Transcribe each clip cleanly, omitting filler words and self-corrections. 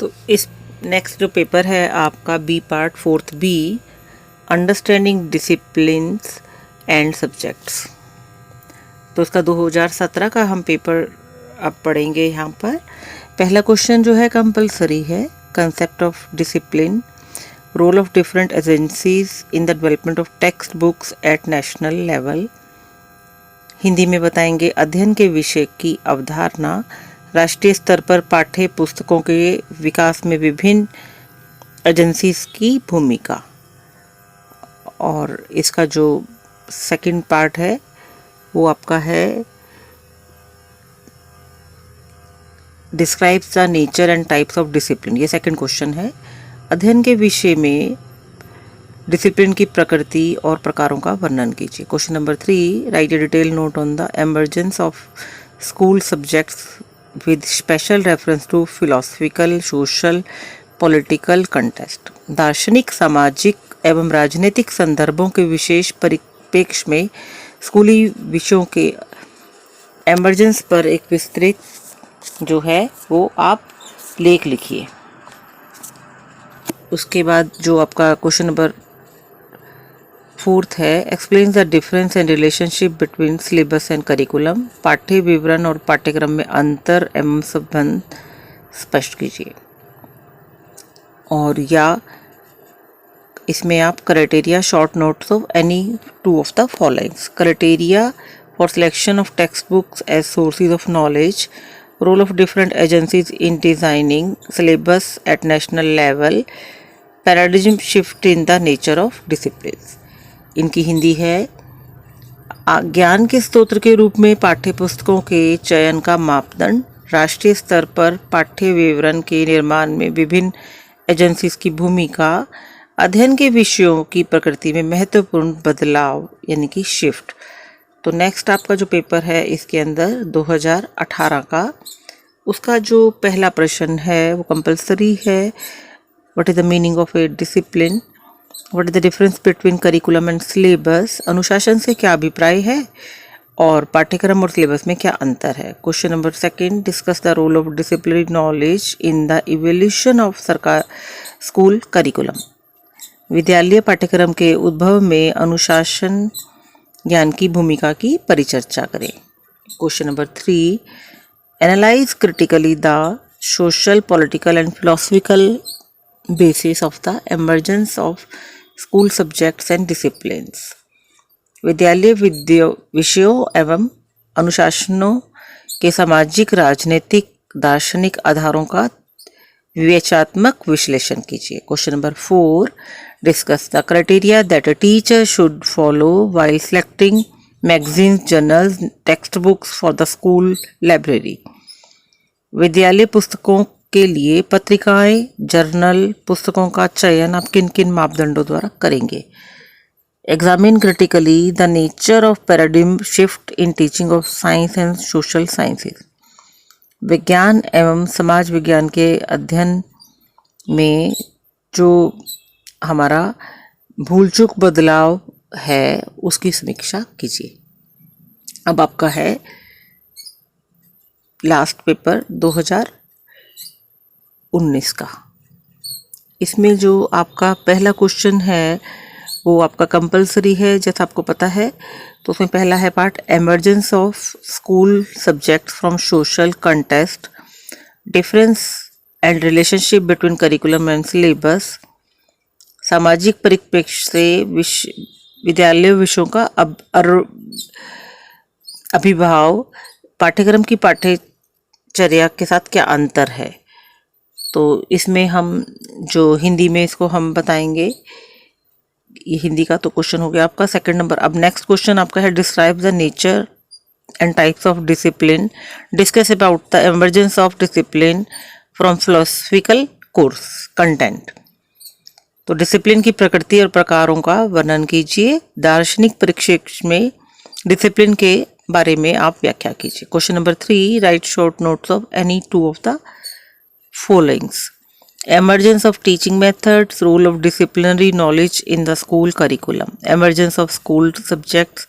तो इस नेक्स्ट जो पेपर है आपका B part 4th B, understanding disciplines and subjects. तो इसका 2017 का हम पेपर अब पढ़ेंगे। यहाँ पर पहला क्वेश्चन जो है कंपलसरी है, concept of discipline, role of different agencies in the development of text books at national level. Hindi में बताएंगे अध्ययन के विषय की अवधारणा, राष्ट्रीय स्तर पर पाठ्य पुस्तकों के विकास में विभिन्न एजेंसीज की भूमिका। और इसका जो सेकंड पार्ट है वो आपका है describes the nature and types of discipline. ये सेकंड क्वेश्चन है। अध्ययन के विषय में डिसिप्लिन की प्रकृति और प्रकारों का वर्णन कीजिए। Question number 3, write a detail note on the emergence of school subjects with special reference to philosophical, social, political contest. दार्शनिक, सामाजिक एवं राजनीतिक संदर्भों के विशेष परिप्रेक्ष्य में स्कूली विषयों के एमर्जेंस पर एक विस्तृत जो है वो आप लेख लिखिए। उसके बाद जो आपका क्वेश्चन नंबर 4th है, explain the difference and relationship between syllabus and curriculum. पाठ्य विवरण और पाठ्यक्रम में अंतर एवं संबंध स्पष्ट कीजिए। और या इसमें आप criteria short notes of any two of the followings. Criteria for selection of text books as sources of knowledge, role of different agencies in designing syllabus at national level, paradigm shift in the nature of discipline. इनकी हिंदी है, ज्ञान के स्रोत के रूप में पाठ्य पुस्तकों के चयन का मापदंड, राष्ट्रीय स्तर पर पाठ्य विवरण के निर्माण में विभिन्न एजेंसीज की भूमिका, अध्ययन के विषयों की प्रकृति में महत्वपूर्ण बदलाव यानी कि शिफ्ट। तो नेक्स्ट आपका जो पेपर है इसके अंदर 2018 का, उसका जो पहला प्रश्न है वो कंपलसरी है। What is the meaning of A discipline, what is the difference between curriculum and syllabus, अनुशासन से क्या अभिप्राय है और पाठ्यक्रम और सिलेबस में क्या अंतर है। Question number 2, discuss the role of disciplinary knowledge in the evolution of सरकार स्कूल करिकुलम। विद्यालय पाठ्यक्रम के उद्भव में अनुशासन ज्ञान की भूमिका की परिचर्चा करें। Question number 3, analyse critically the social, political and philosophical basis of the emergence of school subjects and disciplines. विद्यालय विषयों एवं अनुशासनों के सामाजिक, राजनीतिक, दार्शनिक आधारों का विवेचनात्मक विश्लेषण कीजिए। Question number 4, discuss the criteria that a teacher should follow while selecting magazines, journals, text books for the school library. विद्यालय पुस्तकों के लिए पत्रिकाएं, जर्नल, पुस्तकों का चयन आप किन किन मापदंडों द्वारा करेंगे। Examine critically the nature of paradigm shift in teaching of science and social sciences. विज्ञान एवं समाज विज्ञान के अध्ययन में जो हमारा भूल चूक बदलाव है उसकी समीक्षा कीजिए। अब आपका है लास्ट पेपर 2019 का। इसमें जो आपका पहला क्वेश्चन है वो आपका कंपलसरी है, जैसा आपको पता है। तो उसमें पहला है part, emergence of school subject from social contest, difference and relationship between curriculum and syllabus, सामाजिक परिप्रेक्ष्य से विद्यालय विषयों का अभिभाव, पाठ्यक्रम की पाठ्यचर्या के साथ क्या अंतर है। तो इसमें हम जो हिंदी में इसको हम बताएंगे, ये हिंदी का तो क्वेश्चन हो गया आपका सेकंड नंबर। अब नेक्स्ट क्वेश्चन आपका है, describe the nature and types of discipline, discuss about the emergence of discipline from philosophical course content. तो डिसिप्लिन की प्रकृति और प्रकारों का वर्णन कीजिए। दार्शनिक परिप्रेक्ष्य में डिसिप्लिन के बारे में आप व्याख्या कीजिए। Question number 3, right short notes of any two of the followings. Emergence of teaching methods, role of disciplinary knowledge in the school curriculum, emergence of school subjects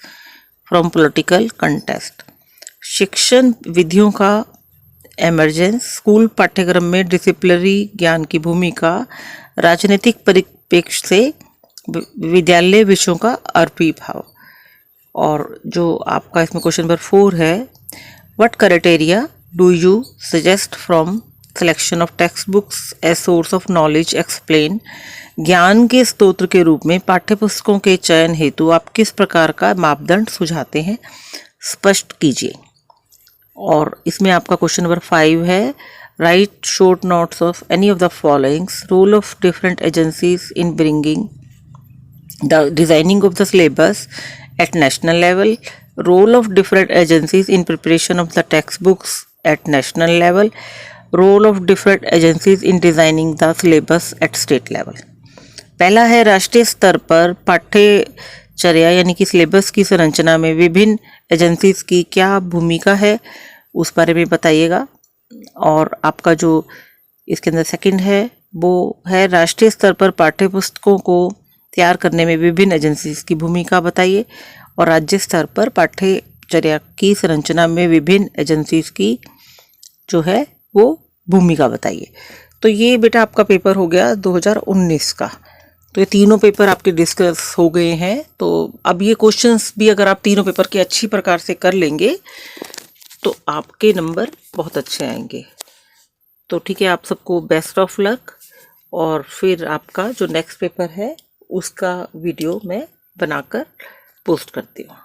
from political contest। शिक्षण विधियों का emergence, school पाठ्यक्रम में disciplinary ज्ञान की भूमिका, राजनीतिक परिप्रेक्ष्य से विद्यालय विषयों का आविर्भाव। और जो आपका इसमें क्वेश्चन नंबर 4 है, what criteria do you suggest from selection of text books as source of knowledge, explain. ज्ञान के स्रोत के रूप में पाठ्यपुस्तकों के चयन हेतु आप किस प्रकार का मापदंड सुझाते हैं, स्पष्ट कीजिए। और इसमें आपका क्वेश्चन नंबर 5 है, write short notes of any of the followings, role of different agencies in bringing the designing of the syllabus at national level, role of different agencies in preparation of the text books at national level, role of different agencies in designing the syllabus at state level. पहला है, राष्ट्रीय स्तर पर पाठ्यचर्या यानी कि syllabus की संरचना में विभिन्न एजेंसीज की क्या भूमिका है, उस बारे में बताइएगा। और आपका जो इसके अंदर सेकंड है वो है, राष्ट्रीय स्तर पर पाठ्यपुस्तकों को तैयार करने में विभिन्न एजेंसीज की भूमिका बताइए। और राज्य स्तर पर पाठ्यचर्या की संरचना में विभिन्न एजेंसीज की जो है वो भूमिका बताइए। तो ये बेटा आपका पेपर हो गया 2019 का। तो ये तीनों पेपर आपके डिस्कस हो गए हैं। तो अब ये क्वेश्चंस भी अगर आप तीनों पेपर के अच्छी प्रकार से कर लेंगे तो आपके नंबर बहुत अच्छे आएंगे। तो ठीक है, आप सबको बेस्ट ऑफ लक। और फिर आपका जो नेक्स्ट पेपर है उसका वीडियो मैं बनाकर पोस्ट करती हूँ।